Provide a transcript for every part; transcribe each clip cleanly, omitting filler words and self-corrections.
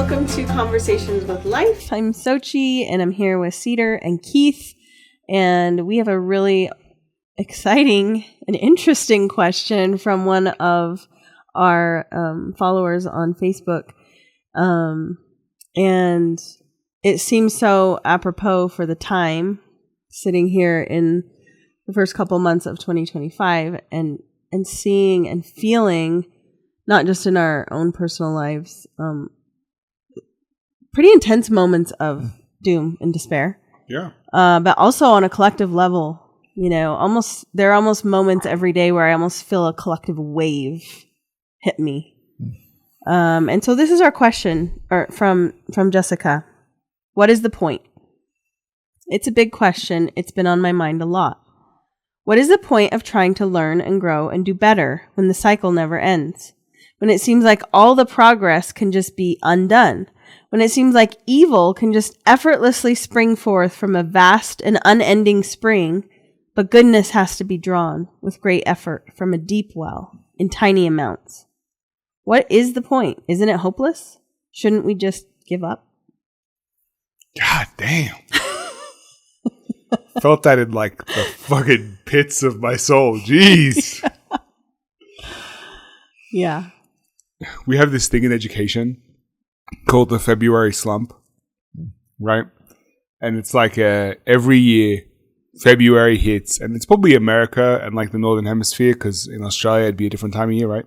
welcome to Conversations with Life. I'm Sochi, and I'm here with Cedar and Keith, and we have a really exciting and interesting question from one of our followers on Facebook, and it seems so apropos for the time, sitting here in the first couple months of 2025, and seeing and feeling, not just in our own personal lives, pretty intense moments of doom and despair. Yeah. But also on a collective level, there are almost moments every day where I almost feel a collective wave hit me. And so this is our question from Jessica. What is the point? It's a big question. It's been on my mind a lot. What is the point of trying to learn and grow and do better when the cycle never ends? When it seems like all the progress can just be undone? When it seems like evil can just effortlessly spring forth from a vast and unending spring, but goodness has to be drawn with great effort from a deep well in tiny amounts? What is the point? Isn't it hopeless? Shouldn't we just give up? God damn. Felt that in like the fucking pits of my soul. Jeez. Yeah. We have this thing in education called the February Slump, right? And it's like every year February hits, and it's probably America and like the Northern Hemisphere, because in Australia it'd be a different time of year, right?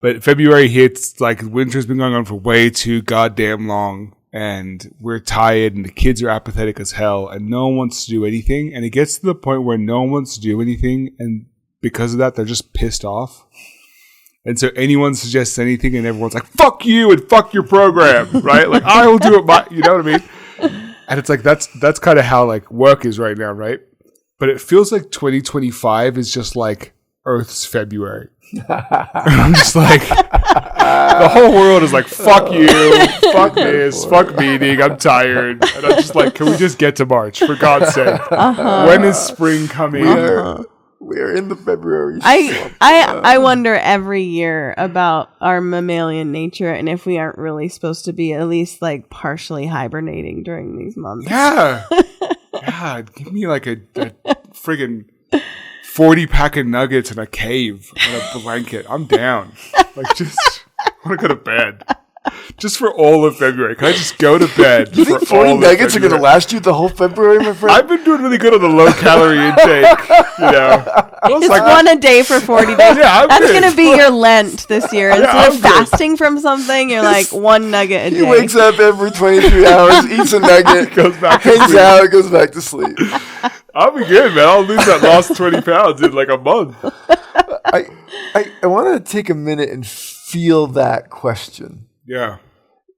But February hits, like winter's been going on for way too goddamn long, and we're tired, and the kids are apathetic as hell, and no one wants to do anything. And it gets to the point where no one wants to do anything, and because of that, they're just pissed off. And so anyone suggests anything, and everyone's like, fuck you and fuck your program, right? Like, I will do it, you know what I mean? And it's like, that's kind of how like work is right now, right? But it feels like 2025 is just like Earth's February. And I'm just like, the whole world is like, fuck you, fuck this, fuck meeting, I'm tired. And I'm just like, can we just get to March, for God's sake? When is spring coming? We're in the February. I wonder every year about our mammalian nature and if we aren't really supposed to be at least like partially hibernating during these months. Yeah. God, give me like a friggin' 40-pack of nuggets in a cave and a blanket. I'm down. Like, just I want to go to bed. Just for all of February. Can I just go to bed? You think 40 nuggets are going to last you the whole February, my friend? I've been doing really good on the low-calorie intake, It's like, one a day for 40 days. Yeah, that's going to be your Lent this year. Instead of fasting from something, you're like one nugget a day. He wakes up every 23 hours, eats a nugget, hangs out, goes back to sleep. I'll be good, man. I'll lose that last 20 pounds in like a month. I want to take a minute and feel that question. Yeah,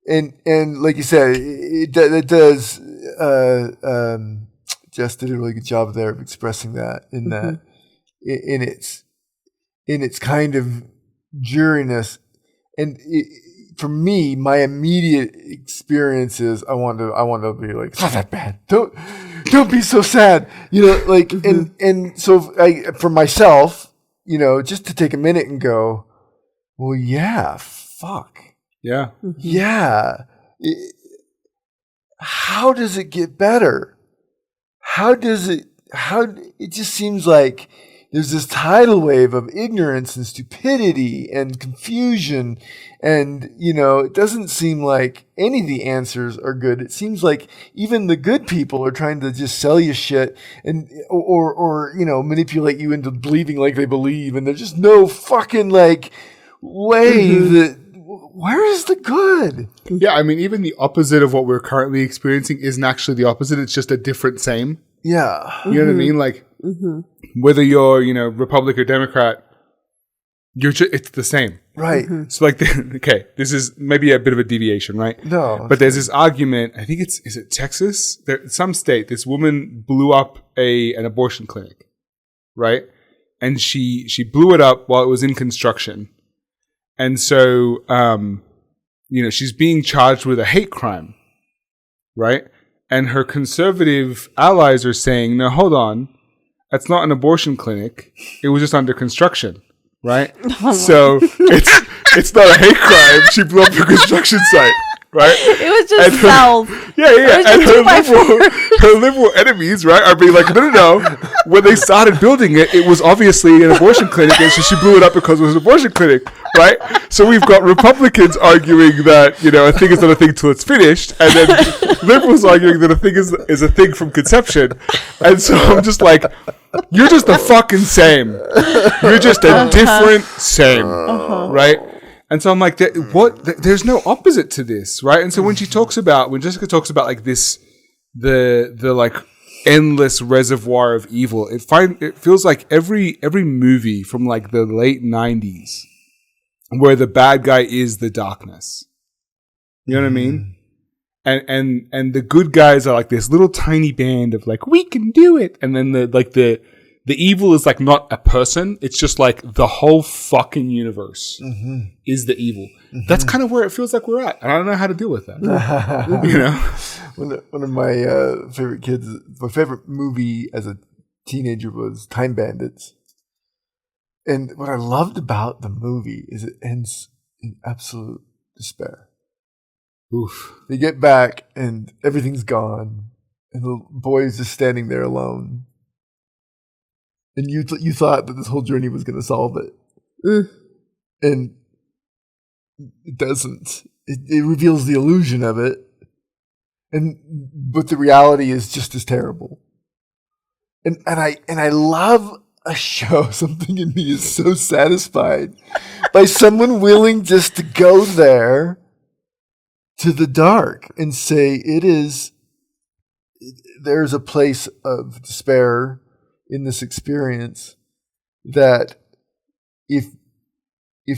and like you said, it does. Jess did a really good job there of expressing that in that in its kind of dreariness. And for me, my immediate experience is I want to be like, it's not that bad. Don't be so sad. Like and so for myself, just to take a minute and go, well, yeah, fuck. Yeah. Yeah. How does it get better? It just seems like there's this tidal wave of ignorance and stupidity and confusion. And, it doesn't seem like any of the answers are good. It seems like even the good people are trying to just sell you shit and, or manipulate you into believing like they believe. And there's just no fucking like way that, where is the good? Yeah, I mean, even the opposite of what we're currently experiencing isn't actually the opposite. It's just a different same. Yeah. You know what I mean? Like, whether you're, Republic or Democrat, it's the same. Right. So, like, this is maybe a bit of a deviation, right? No. But there's this argument, I think is it Texas? Some state, this woman blew up an abortion clinic, right? And she blew it up while it was in construction. And so, she's being charged with a hate crime, right? And her conservative allies are saying, no, hold on. That's not an abortion clinic. It was just under construction, right? So it's not a hate crime. She blew up a construction site. right? It was just self. Yeah. And her liberal enemies, right, are being like, no. When they started building it, it was obviously an abortion clinic, and so she blew it up because it was an abortion clinic, right? So we've got Republicans arguing that, a thing is not a thing till it's finished, and then liberals arguing that a thing is a thing from conception. And so I'm just like, you're just the fucking same. You're just a different same, right? And so I'm like, there's no opposite to this, right? And so when Jessica talks about like this, the like endless reservoir of evil, it feels like every movie from like the late 90s where the bad guy is the darkness. You know what I mean? And the good guys are like this little tiny band of like, we can do it. And then the evil is like not a person. It's just like the whole fucking universe is the evil. That's kind of where it feels like we're at. And I don't know how to deal with that. One of my my favorite movie as a teenager was Time Bandits. And what I loved about the movie is it ends in absolute despair. Oof. They get back and everything's gone. And the boy is just standing there alone. And you thought that this whole journey was going to solve it. And it doesn't. It reveals the illusion of it. But the reality is just as terrible. And I love a show. Something in me is so satisfied by someone willing just to go there to the dark and say there's a place of despair in this experience that if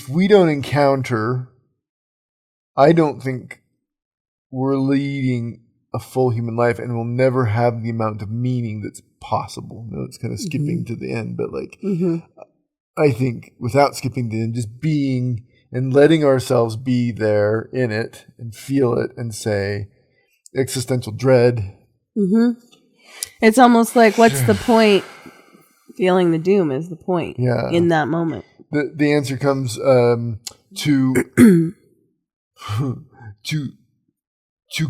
we don't encounter, I don't think we're leading a full human life, and we'll never have the amount of meaning that's possible. It's kind of skipping to the end, but like I think without skipping to the end, just being and letting ourselves be there in it and feel it and say existential dread. It's almost like, what's the point? Feeling the doom is the point in that moment. The answer comes to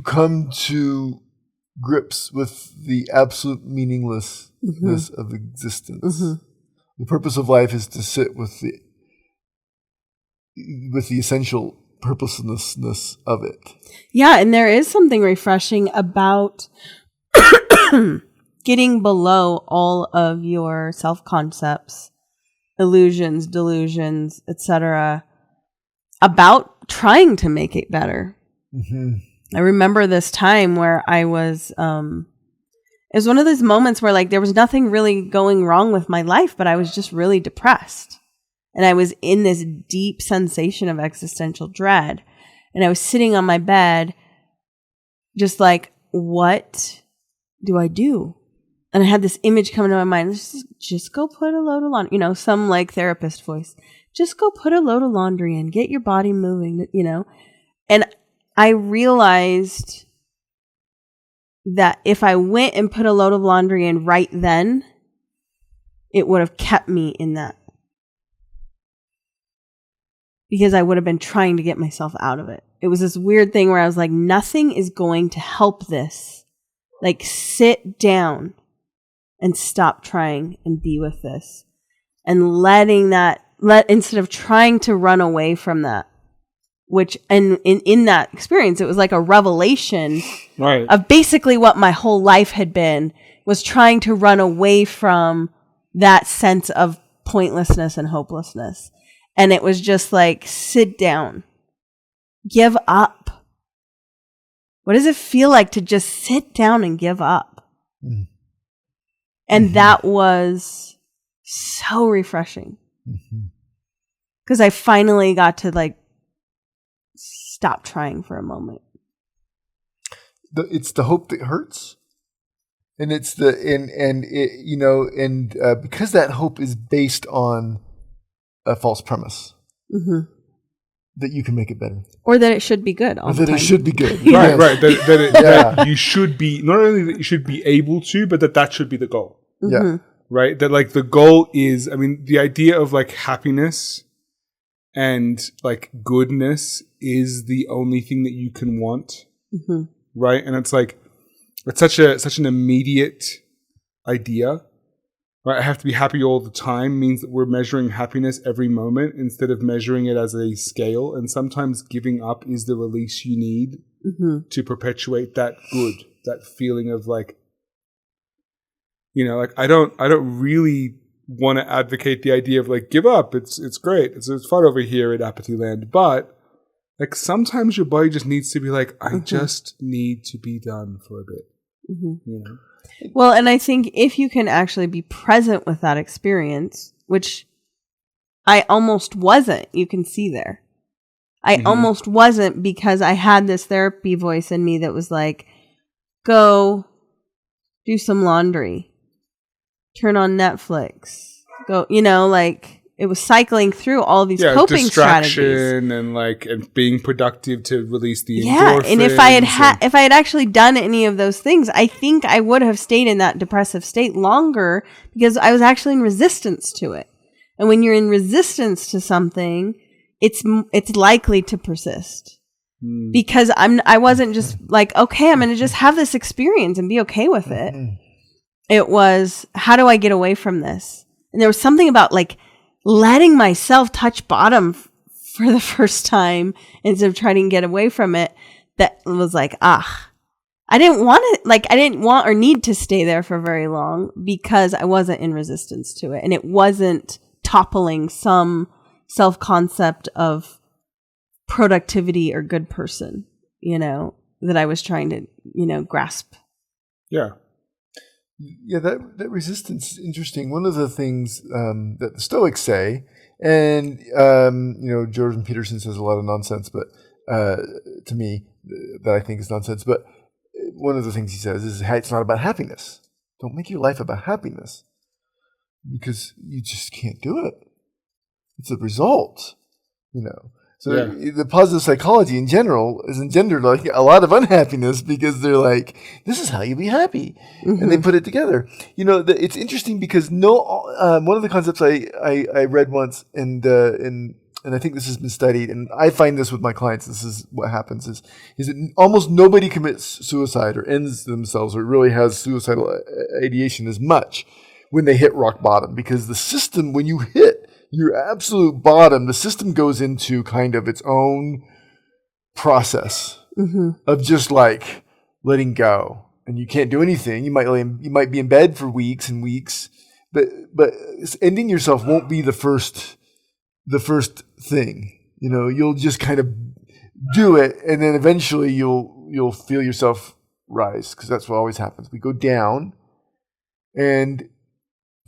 come to grips with the absolute meaninglessness of existence. The purpose of life is to sit with the essential purposelessness of it. Yeah, and there is something refreshing about getting below all of your self-concepts, illusions, delusions, etc., about trying to make it better. I remember this time where I was, it was one of those moments where like there was nothing really going wrong with my life, but I was just really depressed. And I was in this deep sensation of existential dread. And I was sitting on my bed, just like, what do I do? And I had this image coming to my mind. Just go put a load of laundry, some like therapist voice. Just go put a load of laundry in, get your body moving, And I realized that if I went and put a load of laundry in right then, it would have kept me in that. Because I would have been trying to get myself out of it. It was this weird thing where I was like, nothing is going to help this. Like, sit down and stop trying and be with this. And instead of trying to run away from that, which, and in that experience, it was like a revelation of basically what my whole life had been, was trying to run away from that sense of pointlessness and hopelessness. And it was just like, sit down, give up. What does it feel like to just sit down and give up? And that was so refreshing. Because I finally got to like stop trying for a moment. It's the hope that hurts. And it's because that hope is based on a false premise that you can make it better, or that it should be good. It should be good, right? That you should be, not only that you should be able to, but that should be the goal. Right. That like the goal is, I mean, the idea of like happiness and like goodness is the only thing that you can want, right? And it's like it's such an immediate idea, right? I have to be happy all the time means that we're measuring happiness every moment instead of measuring it as a scale. And sometimes giving up is the release you need to perpetuate that good, that feeling of like, you know, like I don't really want to advocate the idea of like give up. It's great. It's fun over here at Apathy Land, but like sometimes your body just needs to be like, I just need to be done for a bit. You know? Well, and I think if you can actually be present with that experience, which I almost wasn't, you can see there. I almost wasn't because I had this therapy voice in me that was like, go do some laundry, turn on Netflix, go, you know, like it was cycling through all these coping strategies and being productive to release the endorphins. And if I had actually done any of those things, I think I would have stayed in that depressive state longer because I was actually in resistance to it. And when you're in resistance to something, it's likely to persist. Because I wasn't just like, okay, I'm going to just have this experience and be okay with it. It was, how do I get away from this? And there was something about like letting myself touch bottom for the first time instead of trying to get away from it. That was like, I didn't want or need to stay there for very long because I wasn't in resistance to it. And it wasn't toppling some self-concept of productivity or good person, you know, that I was trying to, you know, grasp. Yeah. Yeah, that resistance is interesting. One of the things that the Stoics say, and you know, Jordan Peterson says a lot of nonsense, but to me, that I think is nonsense. But one of the things he says is, hey, it's not about happiness. Don't make your life about happiness because you just can't do it. It's a result, you know. So the positive psychology in general has engendered like a lot of unhappiness because they're like, this is how you be happy. And they put it together. You know, it's interesting because one of the concepts I read once and I think this has been studied, and I find this with my clients, this is what happens is that almost nobody commits suicide or ends themselves or really has suicidal ideation as much when they hit rock bottom, because the system, when you hit your absolute bottom, the system goes into kind of its own process of just like letting go, and you can't do anything. You might be in bed for weeks and weeks, but ending yourself won't be the first thing. You know, you'll just kind of do it, and then eventually you'll feel yourself rise, because that's what always happens. We go down, and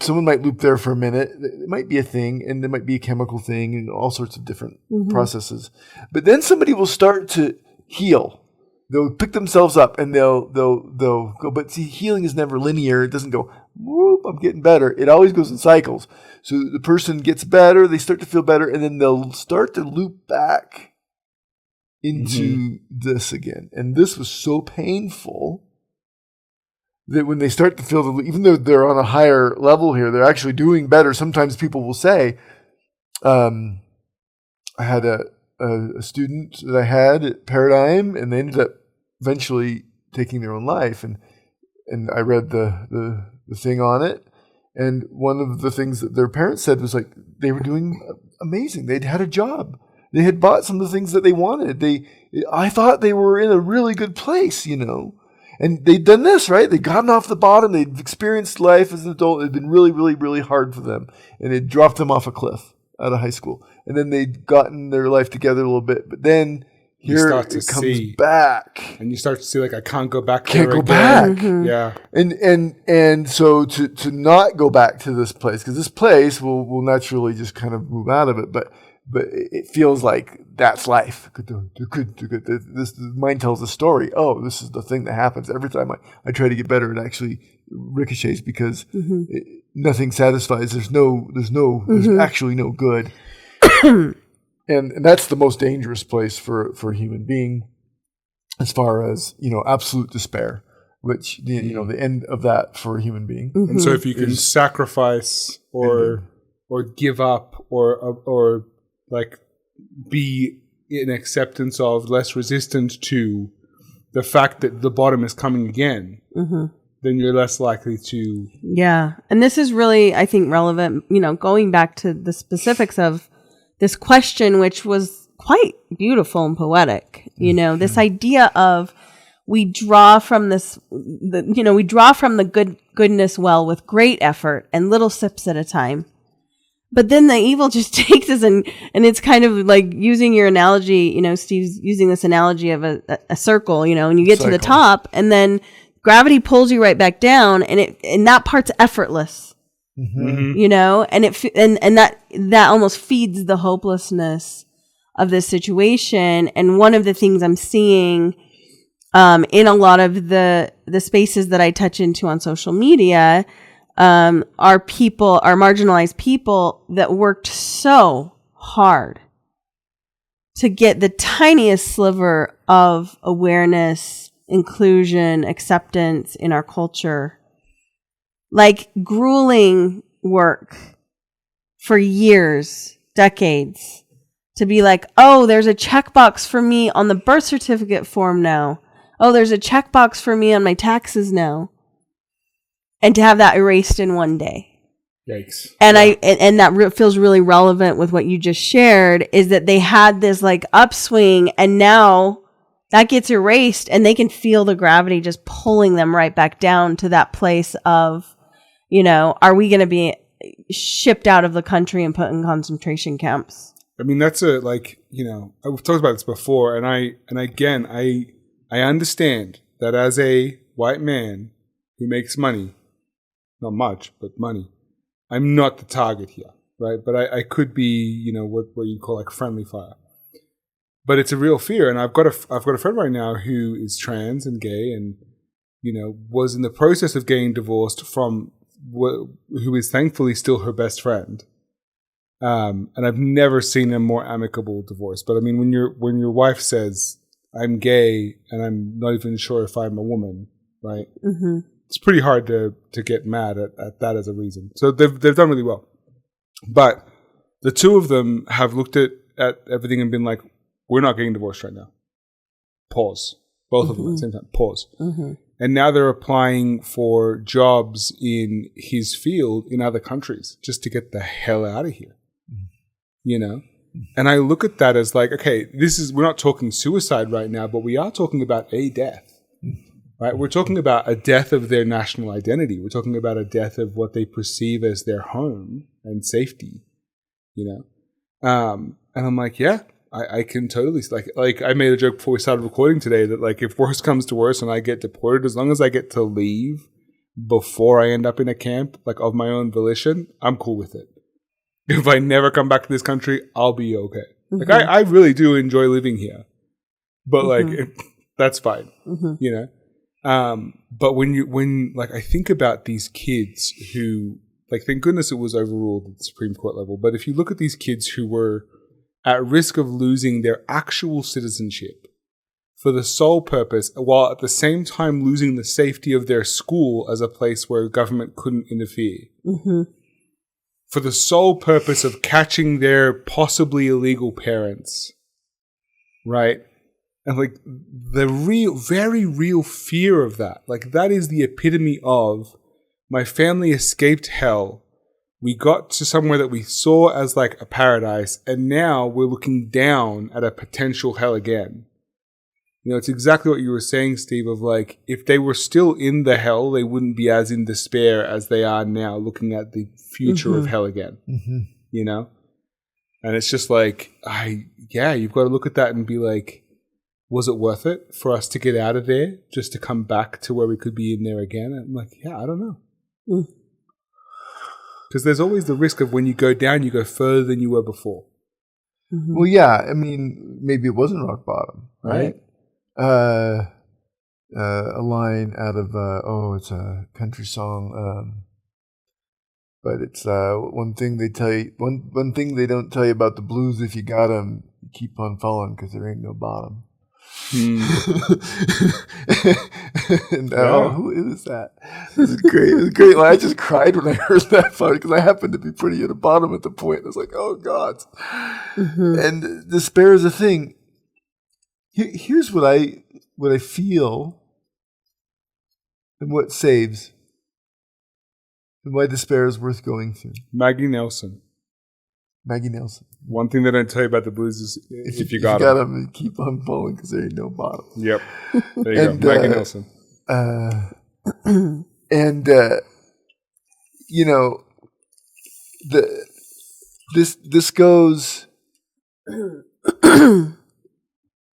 someone might loop there for a minute. It might be a thing, and there might be a chemical thing, and all sorts of different processes. But then somebody will start to heal. They'll pick themselves up, and they'll go. But see, healing is never linear. It doesn't go, whoop, I'm getting better. It always goes in cycles. So the person gets better, they start to feel better, and then they'll start to loop back into this again. And this was so painful that when they start to feel, even though they're on a higher level here, they're actually doing better. Sometimes people will say, I had a student that I had at Paradigm, and they ended up eventually taking their own life. And I read the thing on it. And one of the things that their parents said was like, they were doing amazing. They'd had a job. They had bought some of the things that they wanted. I thought they were in a really good place, you know. And they'd done this, right? They'd gotten off the bottom. They'd experienced life as an adult. It had been really, really, really hard for them. And it dropped them off a cliff out of high school. And then they'd gotten their life together a little bit. But then here it comes back. And you start to see, like, I can't go back there again. Can't go back. Yeah. And so to not go back to this place, because this place will naturally just kind of move out of it. But it feels like that's life. This mind tells a story. Oh, this is the thing that happens every time I try to get better. It actually ricochets because nothing satisfies. There's actually no good. And that's the most dangerous place for a human being, as far as, you know, absolute despair, which you know, the end of that for a human being. And so if you can sacrifice or give up or like be in acceptance of, less resistant to the fact that the bottom is coming again, then you're less likely to. Yeah. And this is really, I think, relevant, going back to the specifics of this question, which was quite beautiful and poetic, this idea of we draw from we draw from the goodness well with great effort and little sips at a time. But then the evil just takes us and it's kind of like using your analogy, Steve's using this analogy of a circle, and you get to the top and then gravity pulls you right back down and that part's effortless, and that almost feeds the hopelessness of this situation. And one of the things I'm seeing in a lot of the spaces that I touch into on social media are marginalized people that worked so hard to get the tiniest sliver of awareness, inclusion, acceptance in our culture. Like grueling work for years, decades, to be like, oh, there's a checkbox for me on the birth certificate form now. Oh, there's a checkbox for me on my taxes now. And to have that erased in one day. Yikes. And that feels really relevant with what you just shared, is that they had this like upswing and now that gets erased and they can feel the gravity just pulling them right back down to that place of, are we going to be shipped out of the country and put in concentration camps? I mean, that's we've talked about this before, and I understand that as a white man who makes money, not much, but money, I'm not the target here, right? But I could be, what you call like friendly fire. But it's a real fear, and I've got a friend right now who is trans and gay, and was in the process of getting divorced from who is thankfully still her best friend. And I've never seen a more amicable divorce. But I mean, when your wife says, I'm gay and I'm not even sure if I'm a woman, right? Mm-hmm. It's pretty hard to get mad at that as a reason. So they've done really well. But the two of them have looked at everything and been like, we're not getting divorced right now. Pause. Both of them at the same time. Pause. Mm-hmm. And now they're applying for jobs in his field in other countries just to get the hell out of here. And I look at that as like, okay, we're not talking suicide right now, but we are talking about a death, right? We're talking about a death of their national identity. We're talking about a death of what they perceive as their home and safety, and I'm like, yeah, I can totally, like I made a joke before we started recording today that like, if worse comes to worse and I get deported, as long as I get to leave before I end up in a camp, like of my own volition, I'm cool with it. If I never come back to this country, I'll be okay. Mm-hmm. Like I really do enjoy living here, but like that's fine, But when I think about these kids who, like, thank goodness it was overruled at the Supreme Court level. But if you look at these kids who were at risk of losing their actual citizenship for the sole purpose, while at the same time losing the safety of their school as a place where government couldn't interfere. Mm-hmm. For the sole purpose of catching their possibly illegal parents, right? And like the very real fear of that, like that is the epitome of my family escaped hell. We got to somewhere that we saw as like a paradise, and now we're looking down at a potential hell again. It's exactly what you were saying, Steve, of like, if they were still in the hell, they wouldn't be as in despair as they are now looking at the future of hell again, And it's just like, you've got to look at that and be like, was it worth it for us to get out of there just to come back to where we could be in there again? And I'm like, yeah, I don't know. Because there's always the risk of when you go down, you go further than you were before. Mm-hmm. Well, yeah, I mean, maybe it wasn't rock bottom, right? A line out of it's a country song, but it's one thing they tell you. One thing they don't tell you about the blues: if you got 'em, you keep on falling because there ain't no bottom. And who is that? This is great. It was great. I just cried when I heard that part because I happened to be pretty at the bottom at the point. I was like, oh God. And despair is a thing. Here's what I feel and what saves and why despair is worth going through. Maggie Nelson. One thing they don't tell you about the blues is if you got them, keep on pulling because there ain't no bottom. Yep. There you go. Maggie Nelson. This goes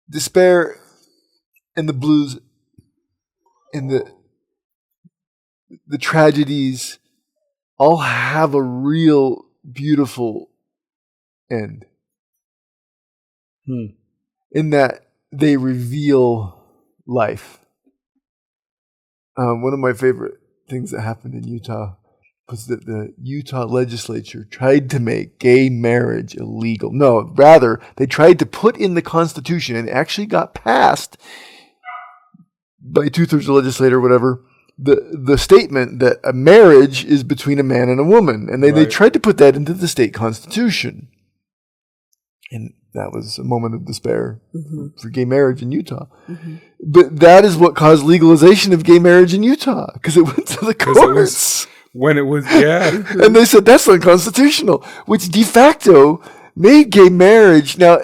despair and the blues and the tragedies all have a real beautiful end. In that they reveal life. One of my favorite things that happened in Utah was that the Utah legislature tried to make gay marriage illegal. No, rather, they tried to put in the Constitution, and it actually got passed by 2/3 of the legislature or whatever, the statement that a marriage is between a man and a woman. And they tried to put that into the state constitution. And that was a moment of despair for gay marriage in Utah. But that is what caused legalization of gay marriage in Utah, because it went to the courts. And they said that's unconstitutional, which de facto made gay marriage now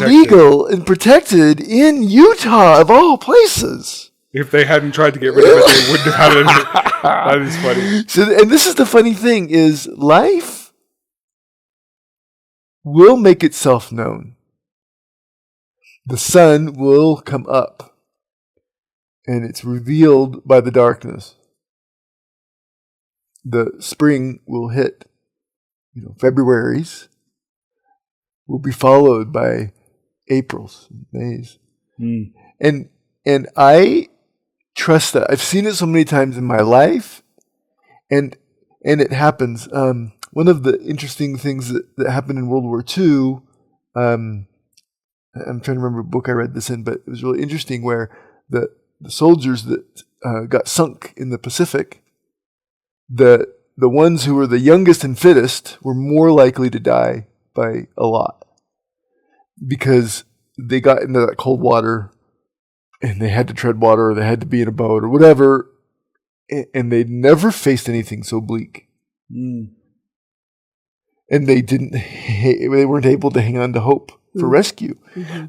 legal and protected in Utah, of all places. If they hadn't tried to get rid of it, they wouldn't have had it. That is funny. So, and this is the funny thing, is life will make itself known. The sun will come up, and it's revealed by the darkness. The spring will hit. February's will be followed by April's, May's. And I trust that. I've seen it so many times in my life, and it happens. One of the interesting things that happened in World War II, I'm trying to remember what book I read this in, but it was really interesting where the soldiers that got sunk in the Pacific, the ones who were the youngest and fittest were more likely to die by a lot because they got into that cold water and they had to tread water or they had to be in a boat or whatever, and they'd never faced anything so bleak. And they weren't able to hang on to hope for rescue.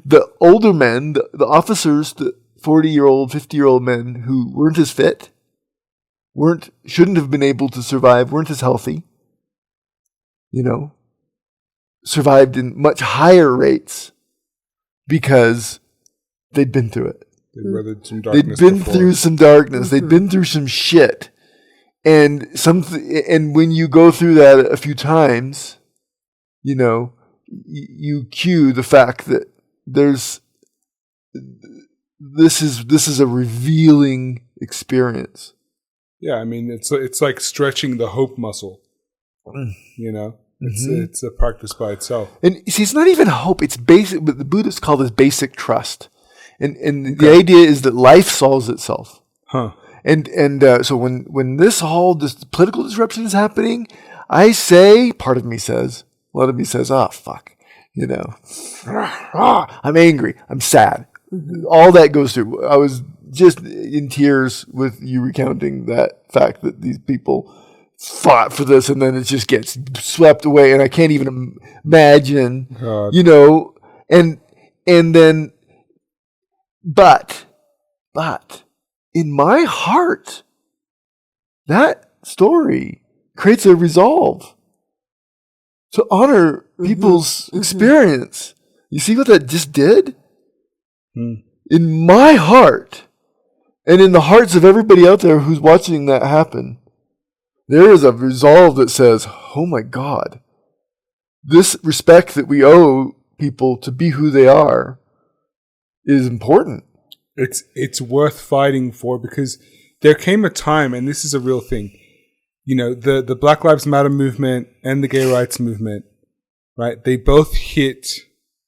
The older men, the officers, the 40-year-old, 50-year-old men who weren't as fit, shouldn't have been able to survive, weren't as healthy, survived in much higher rates because they'd been through it. They'd been through some darkness. They'd been through some shit. And when you go through that a few times, you cue the fact that this is a revealing experience. Yeah, I mean it's like stretching the hope muscle. It's a practice by itself. And see, it's not even hope; it's basic. But the Buddhists call this basic trust. And the idea is that life solves itself. And so when this political disruption is happening, I say, part of me says, a lot of me says, fuck, I'm angry, I'm sad. All that goes through. I was just in tears with you recounting that fact that these people fought for this and then it just gets swept away and I can't even imagine, and then, but in my heart, that story creates a resolve to honor people's experience. You see what that just did? In my heart, and in the hearts of everybody out there who's watching that happen, there is a resolve that says, oh my God, this respect that we owe people to be who they are is important. It's worth fighting for, because there came a time, and this is a real thing, the Black Lives Matter movement and the gay rights movement, right? They both hit,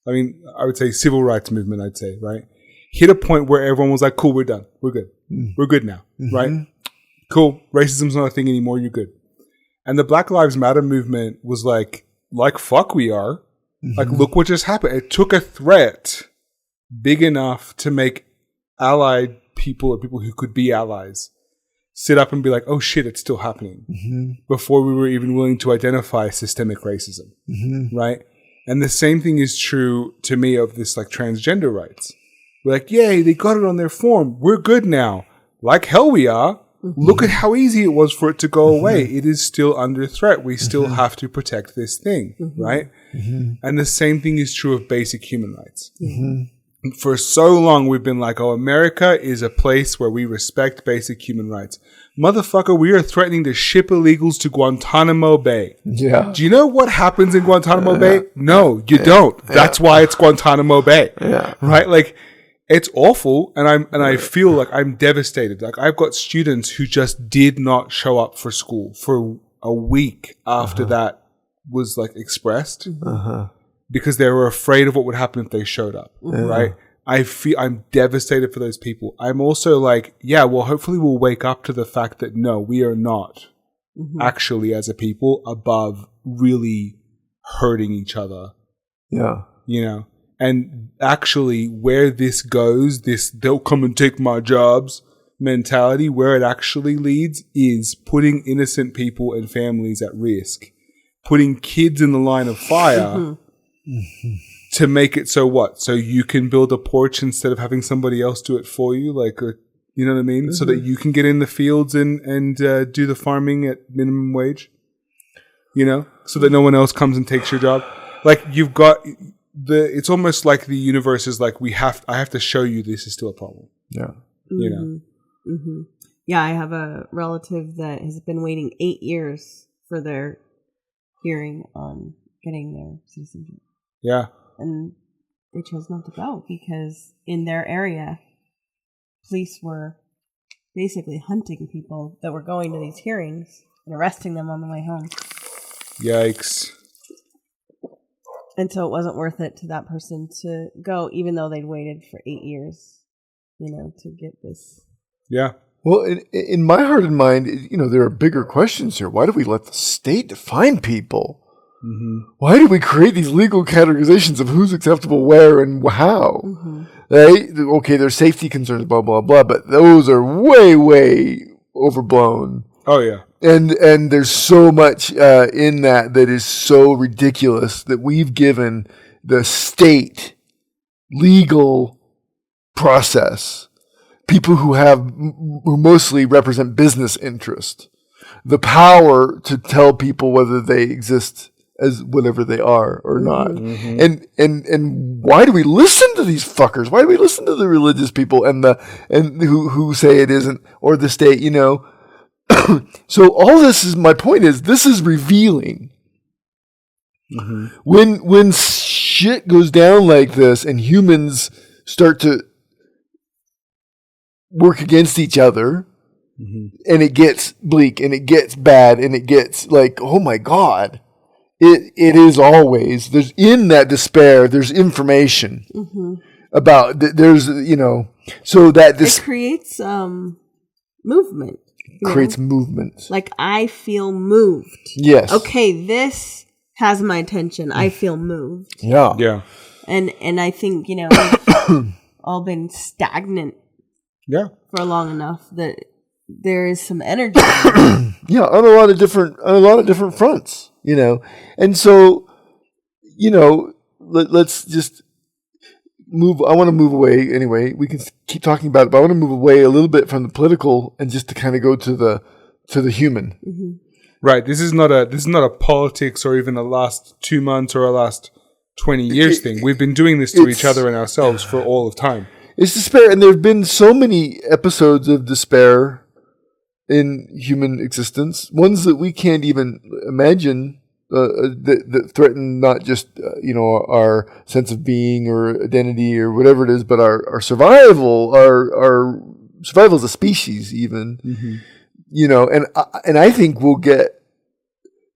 I would say civil rights movement, right? hit a point where everyone was like, cool, we're done. We're good. We're good now, right? Cool. Racism's not a thing anymore. You're good. And the Black Lives Matter movement was like fuck we are. Like, look what just happened. It took a threat big enough to make allied people or people who could be allies sit up and be like, oh shit, it's still happening, before we were even willing to identify systemic racism, right? And the same thing is true to me of this like transgender rights. We're like, yay, they got it on their form. We're good now. Like hell we are. Look at how easy it was for it to go away. It is still under threat. We still have to protect this thing, right? And the same thing is true of basic human rights. For so long, we've been like, oh, America is a place where we respect basic human rights. Motherfucker, we are threatening to ship illegals to Guantanamo Bay. Yeah. Do you know what happens in Guantanamo Bay? No, you don't. That's why it's Guantanamo Bay. Right? Like, it's awful, and I feel like I'm devastated. Like, I've got students who just did not show up for school for a week after that was like expressed. Because they were afraid of what would happen if they showed up, right? I'm devastated for those people. I'm also like, yeah, well, hopefully we'll wake up to the fact that no, we are not actually as a people above really hurting each other. Yeah. You know, and actually where this goes, this they'll come and take my jobs mentality, where it actually leads is putting innocent people and families at risk, putting kids in the line of fire. To make it so what? So you can build a porch instead of having somebody else do it for you, like, you know what I mean? So that you can get in the fields and do the farming at minimum wage, you know, so that no one else comes and takes your job. Like, you've got it's almost like the universe is like, I have to show you this is still a problem. Yeah. You know? Yeah, I have a relative that has been waiting 8 years for their hearing on getting their citizenship. Yeah. And they chose not to go because in their area, police were basically hunting people that were going to these hearings and arresting them on the way home. Yikes. And so it wasn't worth it to that person to go, even though they'd waited for 8 years, you know, to get this. Yeah. Well, in my heart and mind, you know, there are bigger questions here. Why do we let the state define people? Why do we create these legal categorizations of who's acceptable where and how? Right? Okay, there's safety concerns, blah, blah, blah, but those are way, way overblown. Oh, yeah. And there's so much in that is so ridiculous that we've given the state legal process, people who mostly represent business interest, the power to tell people whether they exist as whatever they are or not. And why do we listen to these fuckers? Why do we listen to the religious people and who say it isn't, or the state, you know? So all this is, my point is, this is revealing. When shit goes down like this and humans start to work against each other, and it gets bleak and it gets bad and it gets like, oh my God. It is always, there's in that despair, there's information about, there's, you know, so that this. It creates movement. Creates movement. Like, I feel moved. Yes. Okay, this has my attention. I feel moved. Yeah. Yeah. And I think, you know, we've all been stagnant for long enough that there is some energy. Yeah, on a lot of different fronts, you know. And so, you know, let's just move. I want to move away anyway. We can keep talking about it, but I want to move away a little bit from the political and just to kind of go to the human. Right. This is not a politics or even a last 2 months or a last 20 years thing. We've been doing this to each other and ourselves for all of time. It's despair, and there have been so many episodes of despair in human existence, ones that we can't even imagine, that threaten not just you know, our sense of being or identity or whatever it is, but our survival, our survival as a species, even. You know, and I think we'll get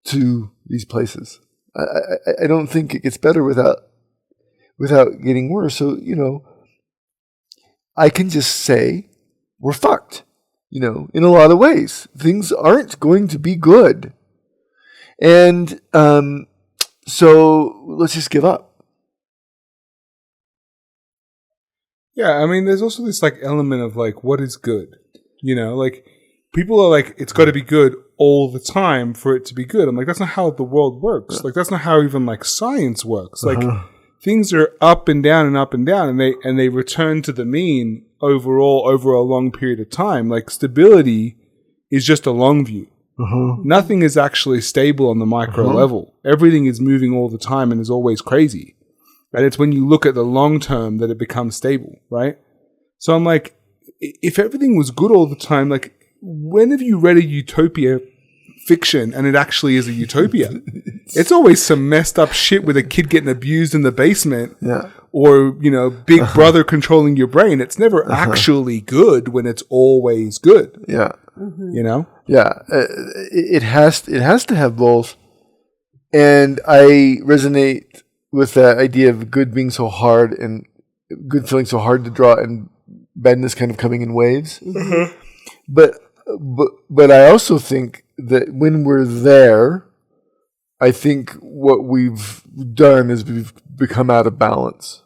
to these places. I don't think it gets better without getting worse. So, you know, I can just say we're fucked. You know, in a lot of ways, things aren't going to be good. And so let's just give up. Yeah, I mean, there's also this like element of like, what is good? You know, like people are like, it's got to be good all the time for it to be good. I'm like, that's not how the world works. Like, that's not how even like science works. Like, things are up and down and up and down, and they return to the mean overall over a long period of time. Like, stability is just a long view. Nothing is actually stable on the micro level. Everything is moving all the time and is always crazy. And it's when you look at the long term that it becomes stable, right? So I'm like, if everything was good all the time, like, when have you read a utopia fiction and it actually is a utopia? It's always some messed up shit with a kid getting abused in the basement, or, you know, Big Brother controlling your brain. It's never actually good when it's always good. Yeah. You know? Yeah. It has to have both. And I resonate with that idea of good being so hard and good feeling so hard to draw and badness kind of coming in waves. But I also think that when we're there, I think what we've done is we've become out of balance,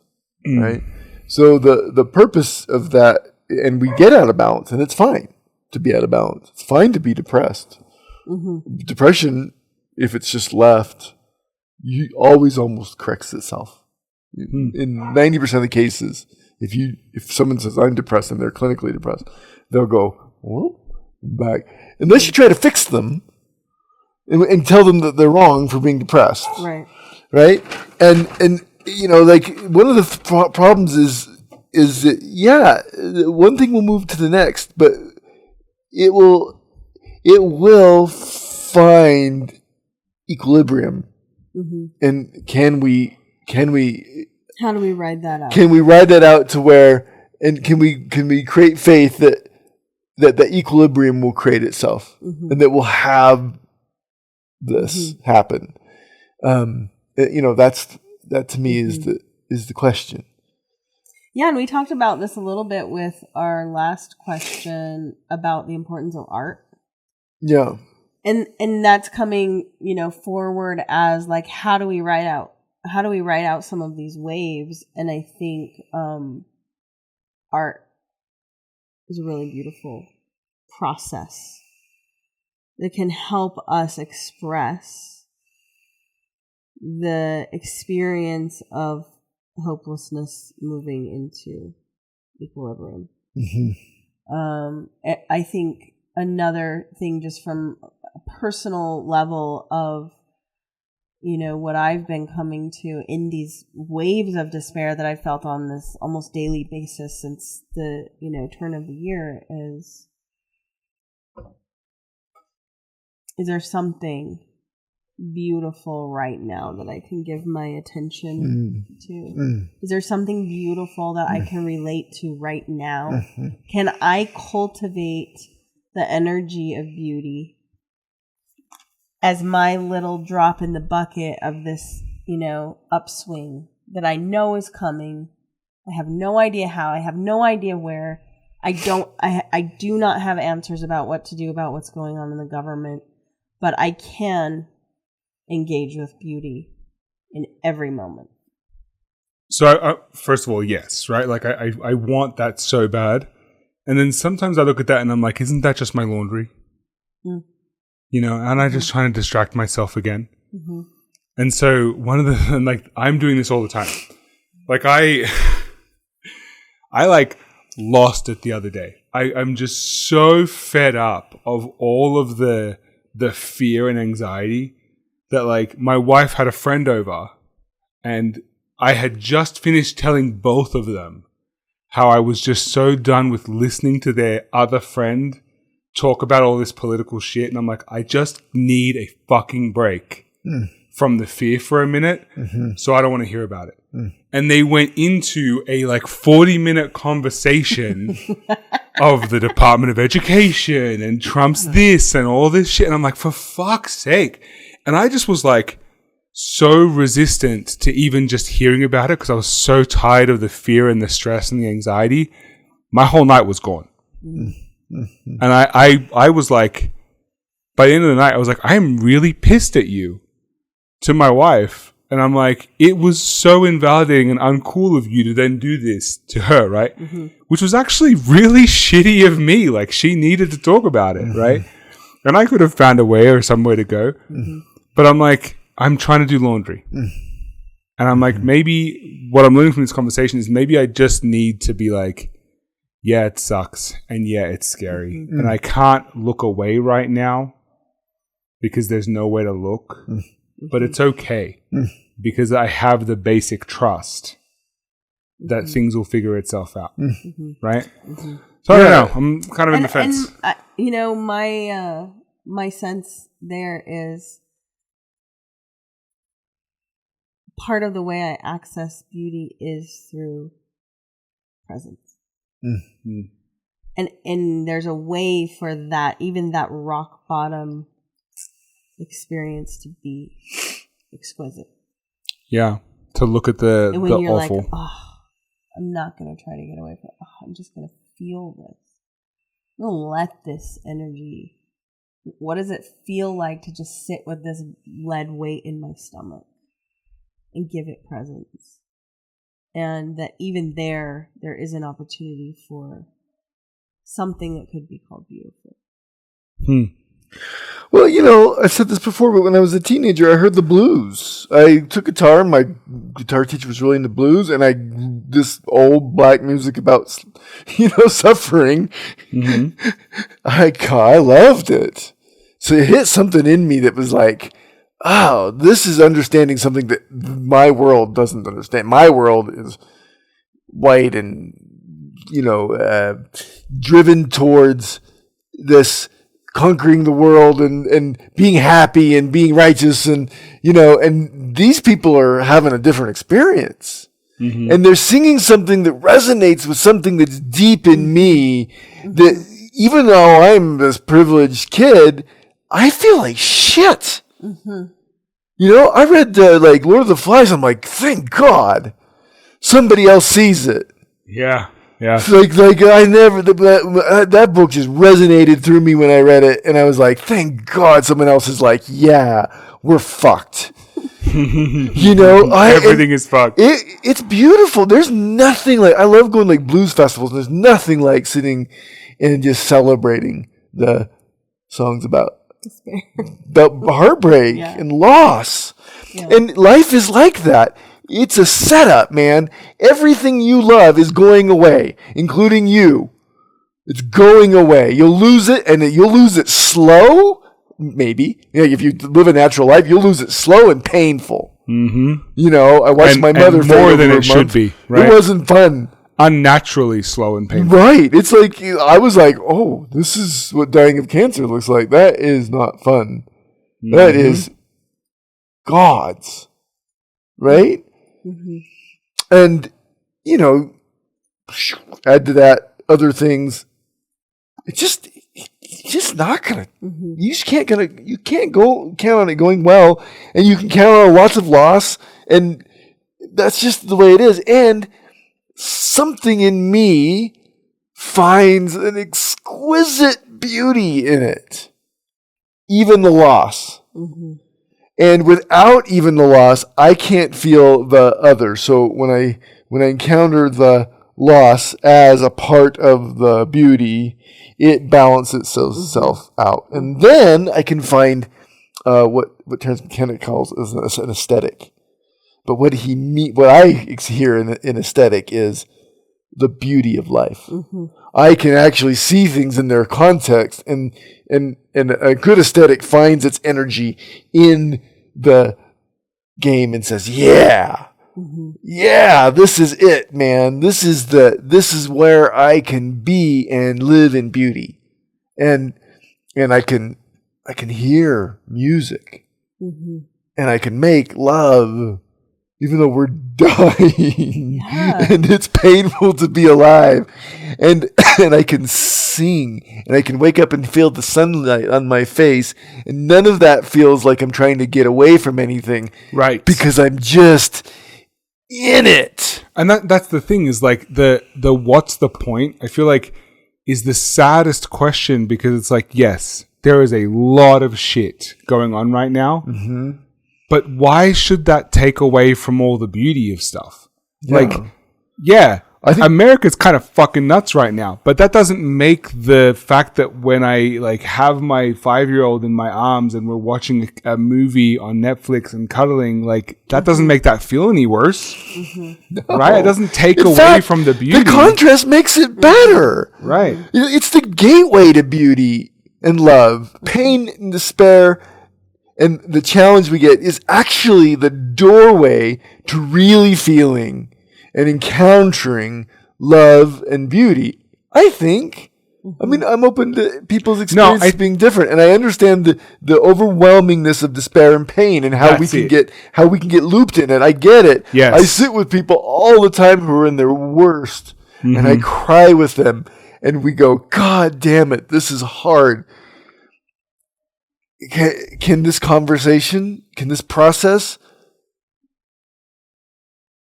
right? So the purpose of that, and we get out of balance, and it's fine to be out of balance. It's fine to be depressed. Depression, if it's just left, you always almost corrects itself. In 90% of the cases, if someone says I'm depressed and they're clinically depressed, they'll go back, unless you try to fix them and tell them that they're wrong for being depressed, right? And you know, like, one of the problems is that one thing will move to the next, but it will find equilibrium. And can we how do we ride that out? Can we ride that out to where, and can we create faith that equilibrium will create itself, and that we'll have this happen? You know, that to me is the question. Yeah, and we talked about this a little bit with our last question about the importance of art. Yeah. And that's coming, you know, forward as like, how do we ride out some of these waves? And I think art is a really beautiful process that can help us express the experience of hopelessness moving into equilibrium. I think another thing, just from a personal level of, you know, what I've been coming to in these waves of despair that I've felt on this almost daily basis since the, you know, turn of the year is there something beautiful right now that I can give my attention to? Is there something beautiful that I can relate to right now? Can I cultivate the energy of beauty as my little drop in the bucket of this, you know, upswing that I know is coming? I have no idea how. I have no idea where. I do not have answers about what to do about what's going on in the government, but I can engage with beauty in every moment. So, first of all, yes, right? Like, I want that so bad. And then sometimes I look at that and I'm like, isn't that just my laundry? You know, and I'm just trying to distract myself again. And so I'm doing this all the time. Like, I like lost it the other day. I'm just so fed up of all of the fear and anxiety that, like, my wife had a friend over and I had just finished telling both of them how I was just so done with listening to their other friend talk about all this political shit. And I'm like, I just need a fucking break from the fear for a minute. So I don't want to hear about it. And they went into a 40-minute conversation of the Department of Education and Trump's this and all this shit. And I'm like, for fuck's sake. And I just was like so resistant to even just hearing about it because I was so tired of the fear and the stress and the anxiety my whole night was gone. And I was like, by the end of the night, I was like, I'm really pissed at you, to my wife. And I'm like, it was so invalidating and uncool of you to then do this to her, right? Which was actually really shitty of me. Like, she needed to talk about it, right? And I could have found a way or some way to go. But I'm like, I'm trying to do laundry. And I'm like, maybe what I'm learning from this conversation is maybe I just need to be like, yeah, it sucks. And yeah, it's scary. And I can't look away right now because there's nowhere to look. But it's okay because I have the basic trust that things will figure itself out. Right? So I don't know. I'm kind of in the fence. And, you know, my sense there is part of the way I access beauty is through presence. And there's a way for that, even that rock bottom experience to be exquisite. Yeah. To look at the and when you're awful. like, oh, I'm not going to try to get away from it. Oh, I'm just going to feel this. I'm going to let this energy. What does it feel like to just sit with this lead weight in my stomach and give it presence? And that even there is an opportunity for something that could be called beautiful. Well, you know, I've said this before, but when I was a teenager, I heard the blues. I took guitar. My guitar teacher was really into blues, and this old black music about, suffering. I loved it. So it hit something in me that was like, oh, this is understanding something that my world doesn't understand. My world is white and, driven towards this conquering the world and being happy and being righteous. And these people are having a different experience. And they're singing something that resonates with something that's deep in me that even though I'm this privileged kid, I feel like shit. I read Lord of the Flies. I'm like, thank God somebody else sees it. Yeah. Yeah. I never, that book just resonated through me when I read it. And I was like, thank God someone else is like, yeah, we're fucked. Everything is fucked. It's beautiful. There's nothing like, I love going like blues festivals. There's nothing like sitting and just celebrating the songs about despair, about heartbreak and loss. And life is like that. It's a setup, man. Everything you love is going away, including you. It's going away. You'll lose it, and you'll lose it slow, maybe. If you live a natural life, you'll lose it slow and painful. I watched my mother more than it should be. Right? It wasn't fun. Unnaturally slow and painful. Right. It's like, I was like, oh, this is what dying of cancer looks like. That is not fun. That is God's. Right? And, add to that other things. It's just not gonna. You can't go count on it going well, and you can count on lots of loss, and that's just the way it is. And something in me finds an exquisite beauty in it, even the loss. And without even the loss, I can't feel the other. So when I encounter the loss as a part of the beauty, it balances itself out. And then I can find what Terence McKenna calls as an aesthetic. But what I hear in aesthetic is the beauty of life. I can actually see things in their context, and a good aesthetic finds its energy in the game and says, yeah, this is it, man. This is where I can be and live in beauty. And I can hear music and I can make love even though we're dying and it's painful to be alive. And I can sing and I can wake up and feel the sunlight on my face. And none of that feels like I'm trying to get away from anything. Right. Because I'm just in it. And that's the thing is like the what's the point? I feel like is the saddest question because it's like, yes, there is a lot of shit going on right now. Mm-hmm. But why should that take away from all the beauty of stuff? Yeah. Like, yeah, I think America's kind of fucking nuts right now, but that doesn't make the fact that when I like have my 5-year-old in my arms and we're watching a movie on Netflix and cuddling, like that doesn't make that feel any worse, right? It doesn't take in away fact, from the beauty. The contrast makes it better. Right. It's the gateway to beauty and love. Pain and despair and the challenge we get is actually the doorway to really feeling and encountering love and beauty. I think. I mean, I'm open to people's experience being different, and I understand the overwhelmingness of despair and pain, and how we can get looped in it. I get it. Yes. I sit with people all the time who are in their worst, and I cry with them, and we go, God damn it, this is hard. Can this conversation, can this process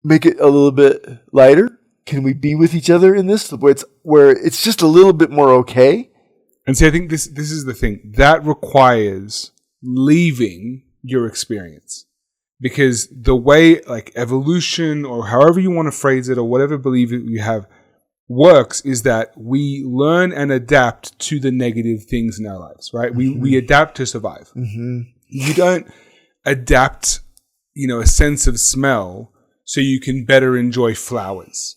make it a little bit lighter? Can we be with each other in this where it's just a little bit more okay? And see, I think this is the thing that requires leaving your experience, because the way like evolution or however you want to phrase it or whatever belief you have works is that we learn and adapt to the negative things in our lives, right? We adapt to survive. Mm-hmm. You don't adapt, a sense of smell so you can better enjoy flowers,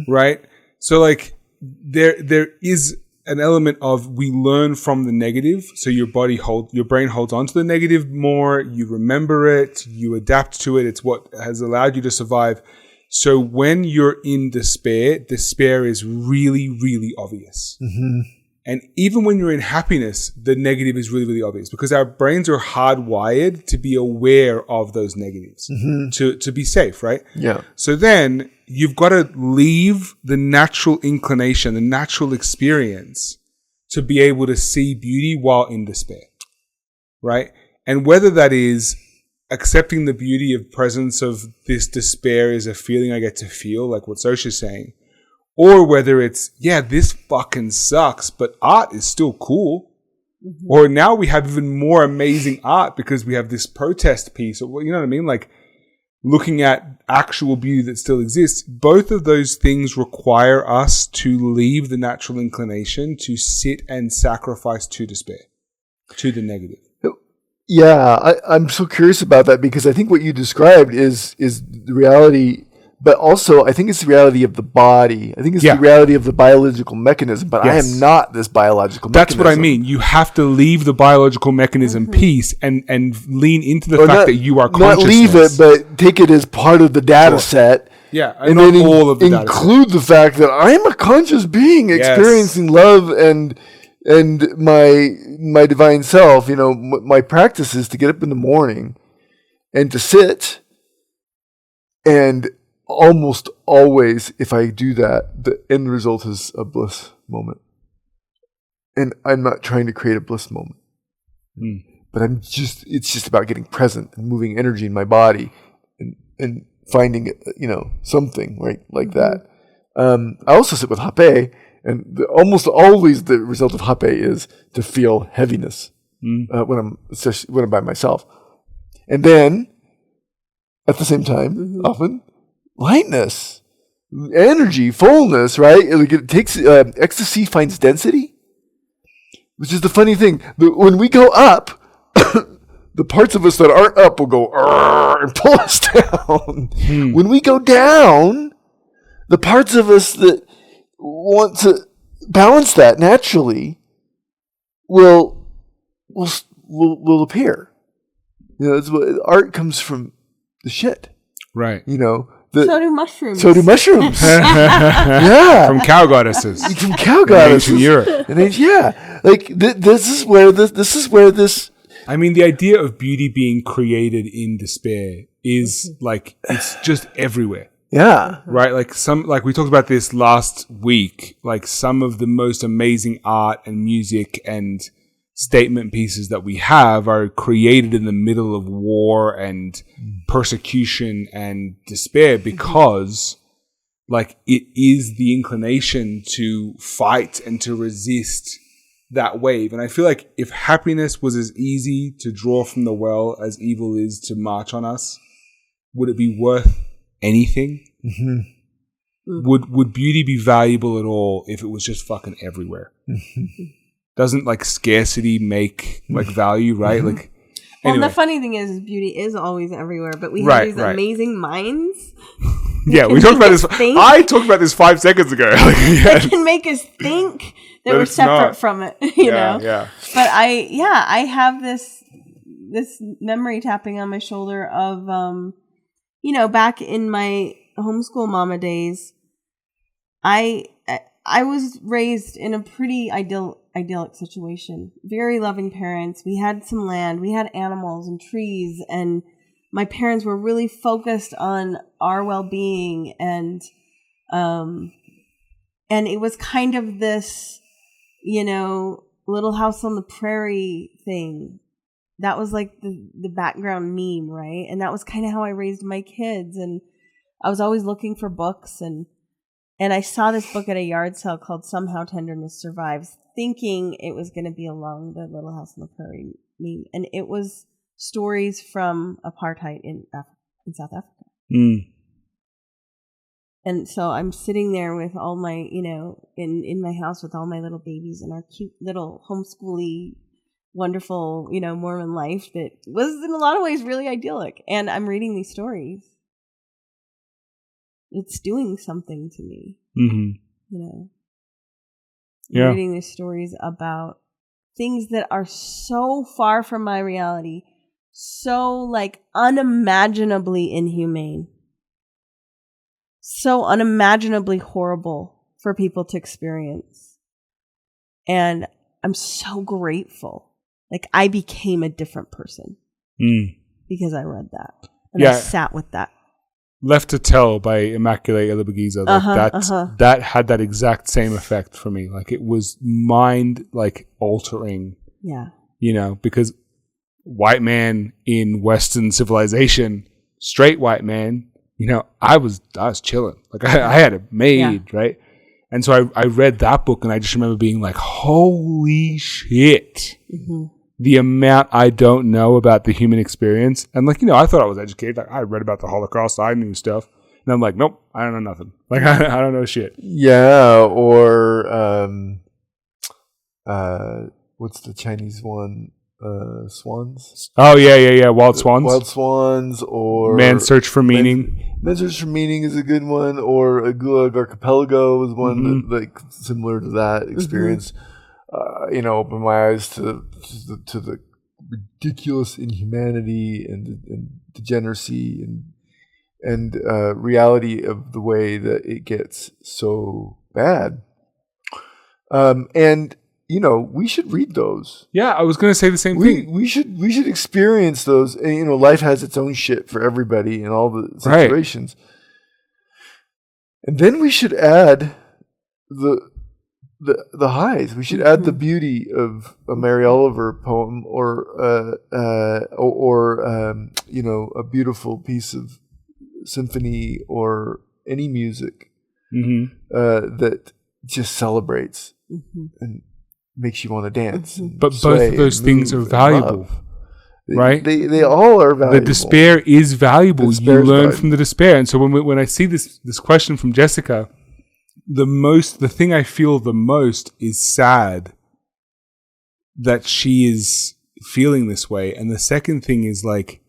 right? So like there is an element of we learn from the negative. So your brain holds on to the negative more. You remember it. You adapt to it. It's what has allowed you to survive. So when you're in despair is really, really obvious. Mm-hmm. And even when you're in happiness, the negative is really, really obvious because our brains are hardwired to be aware of those negatives, to be safe, right? Yeah. So then you've got to leave the natural inclination, the natural experience to be able to see beauty while in despair, right? And whether that is accepting the beauty of presence of this despair is a feeling I get to feel, like what Sochi's saying, or whether it's, this fucking sucks, but art is still cool. Mm-hmm. Or now we have even more amazing art because we have this protest piece, or you know what I mean? Like looking at actual beauty that still exists. Both of those things require us to leave the natural inclination to sit and sacrifice to despair, to the negative. Yeah, I'm so curious about that because I think what you described is the reality, but also I think it's the reality of the body. I think it's the reality of the biological mechanism, but I am not this biological mechanism. That's what I mean. You have to leave the biological mechanism piece and lean into the fact that you are consciousness. Not leave it, but take it as part of the data set. Yeah, and then all of the data include the fact that I'm a conscious being experiencing love and my divine self. My practice is to get up in the morning and to sit, and almost always, if I do that, the end result is a bliss moment. And I'm not trying to create a bliss moment, but it's just about getting present and moving energy in my body and finding, something right like that. I also sit with Hape. And almost always the result of Hape is to feel heaviness when I'm by myself. And then, at the same time, often, lightness, energy, fullness, right? It takes, ecstasy finds density, which is the funny thing. When we go up, the parts of us that aren't up will go and pull us down. When we go down, the parts of us that want to balance that naturally will appear. Art comes from the shit, right? So do mushrooms. Yeah, from cow goddesses. From cow goddesses in Europe. This is where this. I mean, the idea of beauty being created in despair is like it's just everywhere. Yeah. Right. Like we talked about this last week, like some of the most amazing art and music and statement pieces that we have are created in the middle of war and persecution and despair because like it is the inclination to fight and to resist that wave. And I feel like if happiness was as easy to draw from the well as evil is to march on us, would it be worth anything? Mm-hmm. Would beauty be valuable at all if it was just fucking everywhere? Doesn't like scarcity make like value, right? Like, well, anyway. the funny thing is beauty is always everywhere, but we have these amazing minds. Yeah, we talked about this. I talked about this 5 seconds ago. That can make us think that we're separate from it, you know? Yeah. But I have this memory tapping on my shoulder of, back in my homeschool mama days, I was raised in a pretty idyllic situation. Very loving parents. We had some land. We had animals and trees, and my parents were really focused on our well-being, and it was kind of this, Little House on the Prairie thing. That was like the background meme, right? And that was kind of how I raised my kids, and I was always looking for books, and I saw this book at a yard sale called Somehow Tenderness Survives, thinking it was going to be along the Little House on the Prairie meme. And it was stories from apartheid in South Africa. Mm. And so I'm sitting there with all my, in my house with all my little babies and our cute little homeschooly, wonderful, Mormon life that was in a lot of ways really idyllic. And I'm reading these stories. It's doing something to me, I'm reading these stories about things that are so far from my reality, so like unimaginably inhumane, so unimaginably horrible for people to experience. And I'm so grateful. Like I became a different person because I read that and I sat with that. Left to Tell by Immaculate Ilibagiza. That had that exact same effect for me. Like it was mind like altering. Yeah. Because white man in Western civilization, straight white man, I was chilling. Like I had it made, right? And so I read that book and I just remember being like, holy shit. Mm-hmm. The amount I don't know about the human experience. And like, I thought I was educated. Like, I read about the Holocaust. I knew stuff. And I'm like, nope, I don't know nothing. Like, I don't know shit. Yeah. Or, what's the Chinese one? Swans? Oh, yeah. Wild Swans. Wild Swans or... Man's Search for Meaning. Man's Search for Meaning is a good one. Or a Gulag Archipelago was one that, like, similar to that experience. Opened my eyes to the ridiculous inhumanity and degeneracy and reality of the way that it gets so bad. And we should read those. Yeah, I was going to say the same thing. We should experience those. And, life has its own shit for everybody in all the situations. Right. And then we should add the highs. We should add the beauty of a Mary Oliver poem or a beautiful piece of symphony or any music that just celebrates and makes you want to dance. But both of those things are valuable. Right? They all are valuable. The despair is valuable. You learn from the despair. And so when I see this question from Jessica, the thing I feel the most is sad that she is feeling this way. And the second thing is like,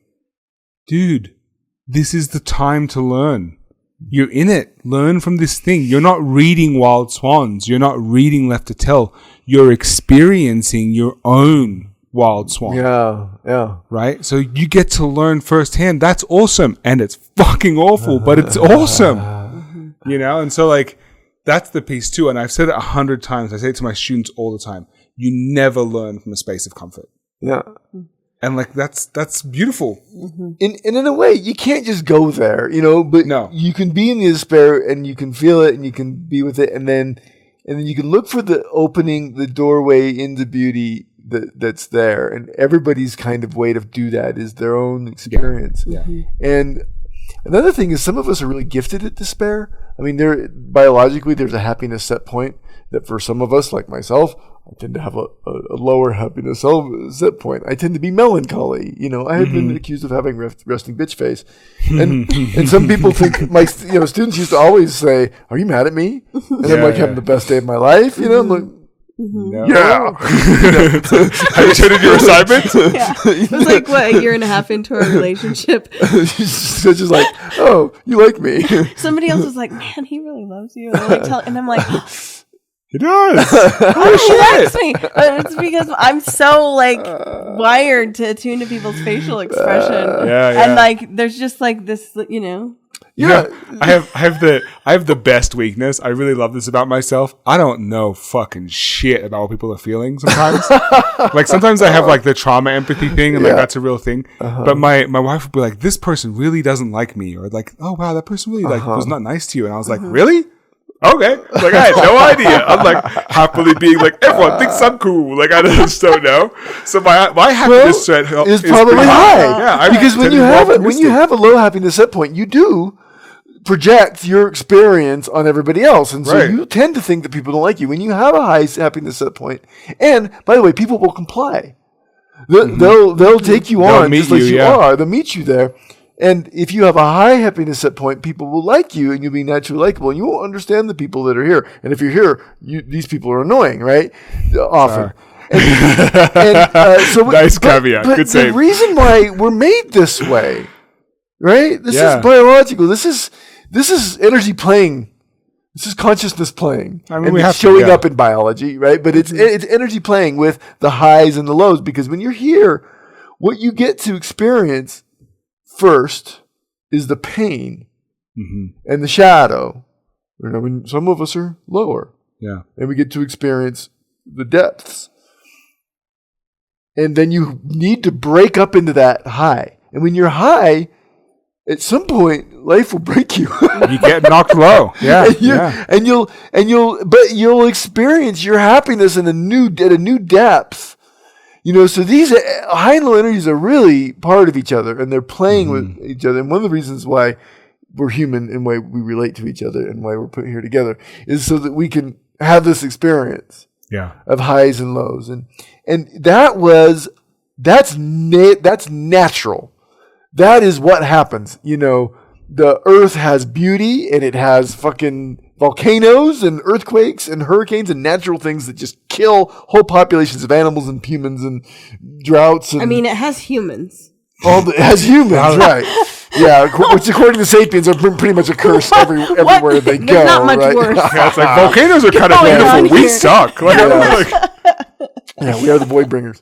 dude, this is the time to learn. You're in it. Learn from this thing. You're not reading Wild Swans. You're not reading Left to Tell. You're experiencing your own Wild Swan. Yeah. Right? So you get to learn firsthand. That's awesome. And it's fucking awful, but it's awesome. And so like, that's the piece too. And I've said it 100 times. I say it to my students all the time. You never learn from a space of comfort. Yeah. And like, that's beautiful. And in a way, you can't just go there, but you can be in the despair and you can feel it and you can be with it. And then you can look for the opening, the doorway into beauty that's there, and everybody's kind of way to do that is their own experience. Yeah. And another thing is some of us are really gifted at despair. I mean, biologically there's a happiness set point that for some of us, like myself, I tend to have a lower happiness set point. I tend to be melancholy. I have been accused of having resting bitch face, and some people think students used to always say, "Are you mad at me?" And I'm like having the best day of my life. I'm like. No. Yeah. Have you turned in your assignment? Yeah. It was like, what, a year and a half into our relationship. It's just like, oh, you like me. Somebody else was like, man, he really loves you. And I'm like, He does. he likes me. But it's because I'm so wired to attune to people's facial expression. And there's just this, Yeah, I have the best weakness. I really love this about myself. I don't know fucking shit about what people are feeling sometimes. Sometimes I have the trauma empathy thing, and that's a real thing. But my wife would be like, "This person really doesn't like me," or oh wow, that person really was not nice to you. And I was like, really? Okay. I had no idea. I'm happily being everyone thinks I'm cool. I just don't know. So my happiness set is probably high. Yeah, because when you have a low happiness set point, you do project your experience on everybody else, and so you tend to think that people don't like you. When you have a high happiness set point, and by the way, people will comply. They'll take you on just like you are. They'll meet you there. And if you have a high happiness set point, people will like you, and you'll be naturally likable, and you won't understand the people that are here. And if you're here, these people are annoying, right? Often. Nice caveat. Good save. The reason why we're made this way, right? This is biological. This is energy playing. This is consciousness playing. I mean, it's showing up in biology, right? But it's energy playing with the highs and the lows, because when you're here, what you get to experience first is the pain and the shadow. Some of us are lower. Yeah. And we get to experience the depths. And then you need to break up into that high. And when you're high, at some point, life will break you. You get knocked low. Yeah. But you'll experience your happiness at a new depth. So these high and low energies are really part of each other, and they're playing with each other. And one of the reasons why we're human and why we relate to each other and why we're put here together is so that we can have this experience of highs and lows. And that's natural. That is what happens. The earth has beauty, and it has fucking volcanoes and earthquakes and hurricanes and natural things that just kill whole populations of animals and humans and droughts. And it has humans. It has humans, right? Yeah, which according to Sapiens are pretty much a curse everywhere they go. They're not much worse. Yeah, it's volcanoes are kind of beautiful. We suck. Yeah, we are the void bringers.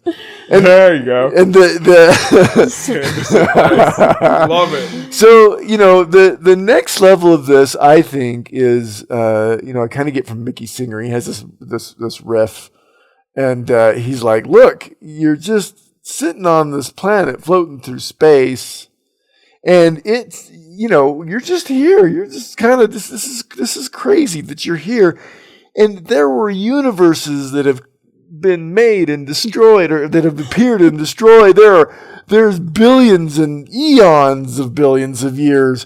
And there you go. And love it. So, the next level of this, I think, is I kind of get from Mickey Singer. He has this riff, and he's like, "Look, you're just sitting on this planet, floating through space, and it's you're just here. You're just kind of this is crazy that you're here, and there were universes that have been made and destroyed, or that have appeared and destroyed. There's billions and eons of billions of years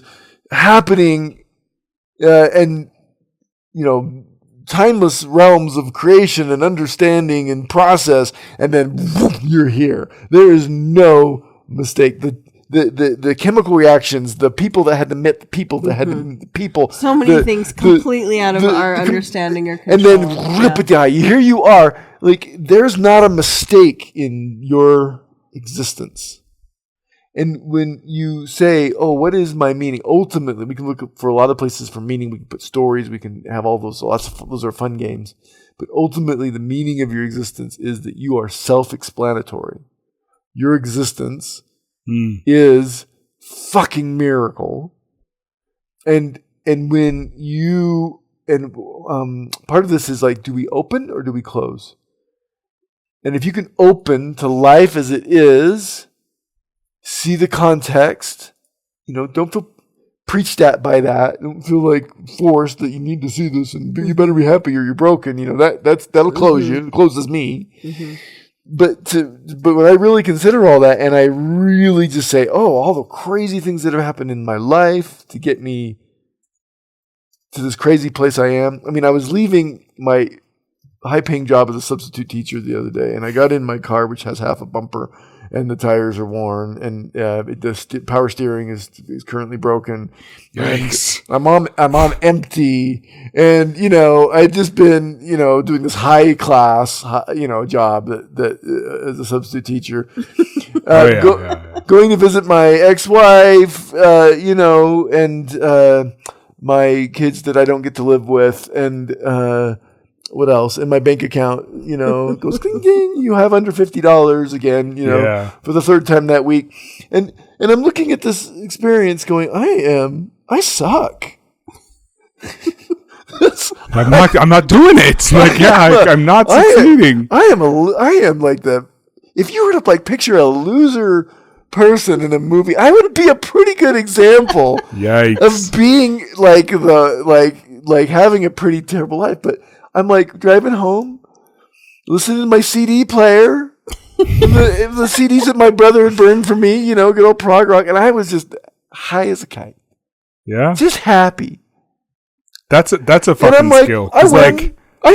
happening, and timeless realms of creation and understanding and process, and then you're here. There is no mistake. The chemical reactions, the people that had to meet the people that had to meet the people. So many things completely out of our understanding or control. And then here you are. There's not a mistake in your existence. And when you say, "Oh, what is my meaning?" Ultimately, we can look for a lot of places for meaning. We can put stories. We can have all those. Those are fun games. But ultimately, the meaning of your existence is that you are self-explanatory. Your existence is fucking miracle. And when you part of this is do we open or do we close? And if you can open to life as it is, see the context, don't feel preached at by that. Don't feel forced that you need to see this and you better be happy or you're broken. That'll close you. It closes me. but when I really consider all that, and I really just say, oh, all the crazy things that have happened in my life to get me to this crazy place I am. I mean, I was leaving my high-paying job as a substitute teacher the other day, and I got in my car, which has half a bumper, and the tires are worn, and the power steering is currently broken. Yikes. And I'm on empty, and I'd just been doing this high class job that as a substitute teacher. Going to visit my ex-wife, and my kids that I don't get to live with, and what else? And my bank account, goes cling ding. You have under $50 again, for the third time that week. And I'm looking at this experience going, I suck. I'm not doing it. I'm not succeeding. I am like if you were to picture a loser person in a movie, I would be a pretty good example Yikes. of being having a pretty terrible life. But I'm driving home, listening to my CD player, the CDs that my brother had burned for me, good old prog rock, and I was just high as a kite. Yeah, just happy. That's a fucking skill. I suck. I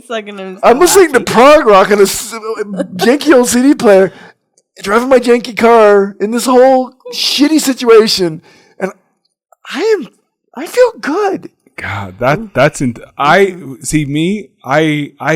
suck, and I'm listening to prog rock on a janky old CD player, driving my janky car in this whole shitty situation, and I feel good. God, I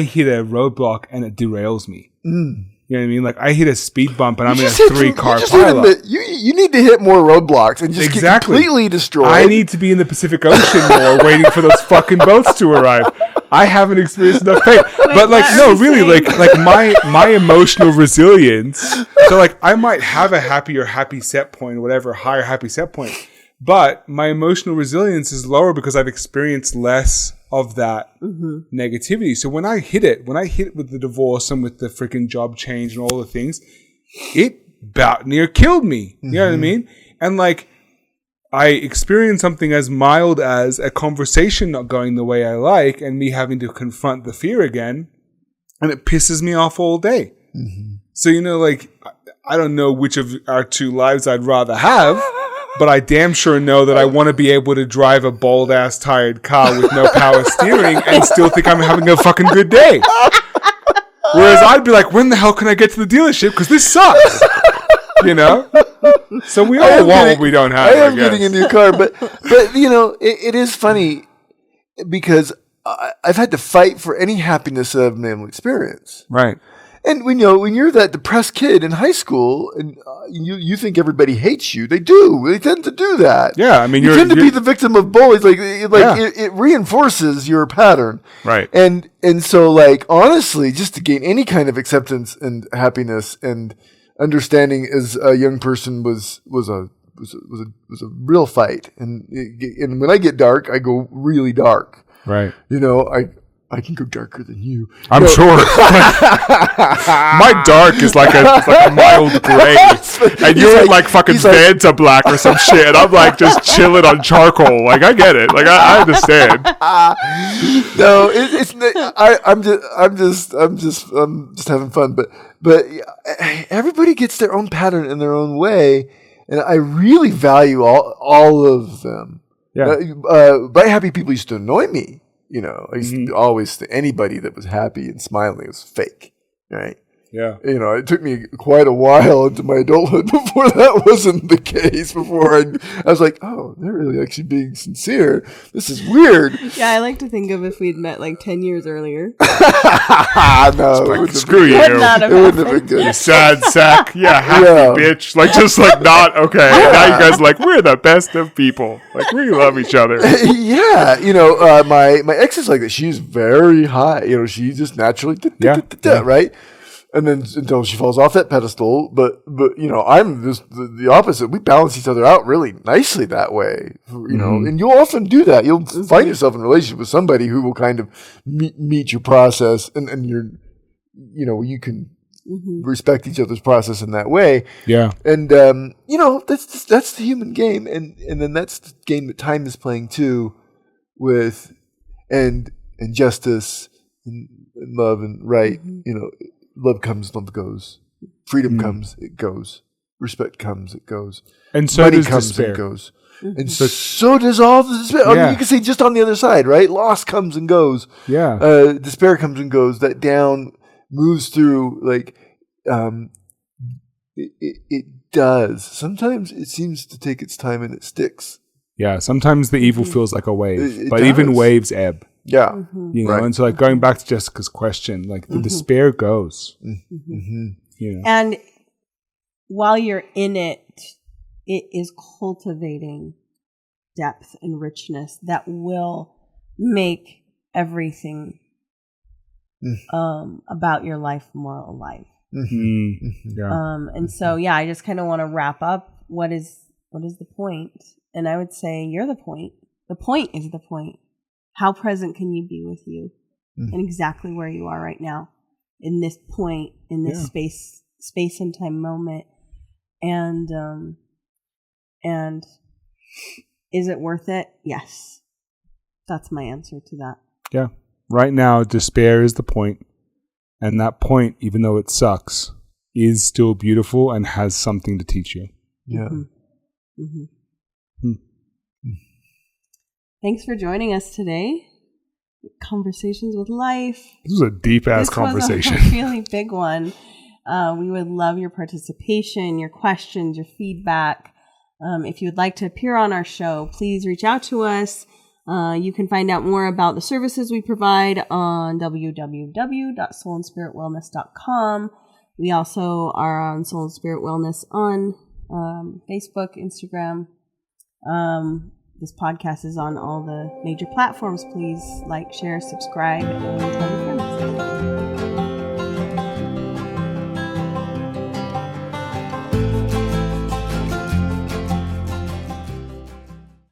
hit a roadblock and it derails me. You know what I mean? I hit a speed bump and I'm in a 3-car pileup. You need to hit more roadblocks and just get completely destroyed. I need to be in the Pacific Ocean more, waiting for those fucking boats to arrive. I haven't experienced enough pain. But my emotional resilience. So I might have a happy set point or whatever, higher happy set point. But my emotional resilience is lower because I've experienced less of that negativity. So when I hit it with the divorce and with the freaking job change and all the things, it about near killed me. You know what I mean? And I experienced something as mild as a conversation not going the way I like and me having to confront the fear again, and it pisses me off all day. So, I don't know which of our two lives I'd rather have. But I damn sure know that I want to be able to drive a bold-ass tired car with no power steering and still think I'm having a fucking good day. Whereas I'd be like, when the hell can I get to the dealership? Because this sucks. So we all want what we don't have, I am getting a new car. But it is funny because I've had to fight for any happiness that I've been able to experience. Right. And when you're that depressed kid in high school, and you think everybody hates you, they do. They tend to do that. Yeah, I mean, you tend to be the victim of bullies. It reinforces your pattern. Right. And so honestly, just to gain any kind of acceptance and happiness and understanding as a young person was a real fight. And when I get dark, I go really dark. Right. I can go darker than you. I'm sure. My dark is like a mild gray, and you're in fucking Vanta black or some shit, and I'm just chilling on charcoal. I get it. I understand. No, I'm just having fun. But everybody gets their own pattern in their own way, and I really value all of them. Yeah. Bright happy people used to annoy me. I used to always think anybody that was happy and smiling was fake, right? Yeah. It took me quite a while into my adulthood before that wasn't the case. Before I was like, oh, they're really actually being sincere. This is weird. Yeah, I like to think of if we'd met 10 years earlier. No, screw you. It wouldn't have been good. You sad sack. Yeah, happy bitch. Not okay. Yeah. Now you guys we're the best of people. We love each other. Yeah. My ex is like that. She's very high. She just naturally, right? And then until she falls off that pedestal, but I'm just the opposite. We balance each other out really nicely that way, And you'll often do that. You'll find yourself in a relationship with somebody who will kind of meet your process, and you can respect each other's process in that way. Yeah, and that's the human game, and then that's the game that time is playing too, with and justice and love and right. Love comes, love goes. Freedom comes, it goes. Respect comes, it goes. And so Money does comes, despair. it goes. And so does all the despair. I mean, you can say just on the other side, right? Loss comes and goes. Yeah. Despair comes and goes. That down moves through. Like, it does. Sometimes it seems to take its time and it sticks. Yeah. Sometimes the evil feels like a wave, It but does. even waves ebb. Yeah. Right. And so, like, going back to Jessica's question, like the despair goes. And while you're in it, it is cultivating depth and richness that will make everything about your life more alive. Yeah. And so, yeah, I just kind of want to wrap up. What is the point? And I would say you're the point. The point is the point. How present can you be with you and exactly where you are right now in this point, in this space and time moment? And is it worth it? Yes. That's my answer to that. Yeah. Right now, despair is the point. And that point, even though it sucks, is still beautiful and has something to teach you. Yeah. Thanks for joining us today. Conversations with Life. This was a deep-ass conversation. This was a really big one. We would love your participation, your questions, your feedback. If you would like to appear on our show, please reach out to us. You can find out more about the services we provide on www.soulandspiritwellness.com. We also are on Soul and Spirit Wellness on Facebook, Instagram. This podcast is on all the major platforms. Please like, share, subscribe, and tell your friends.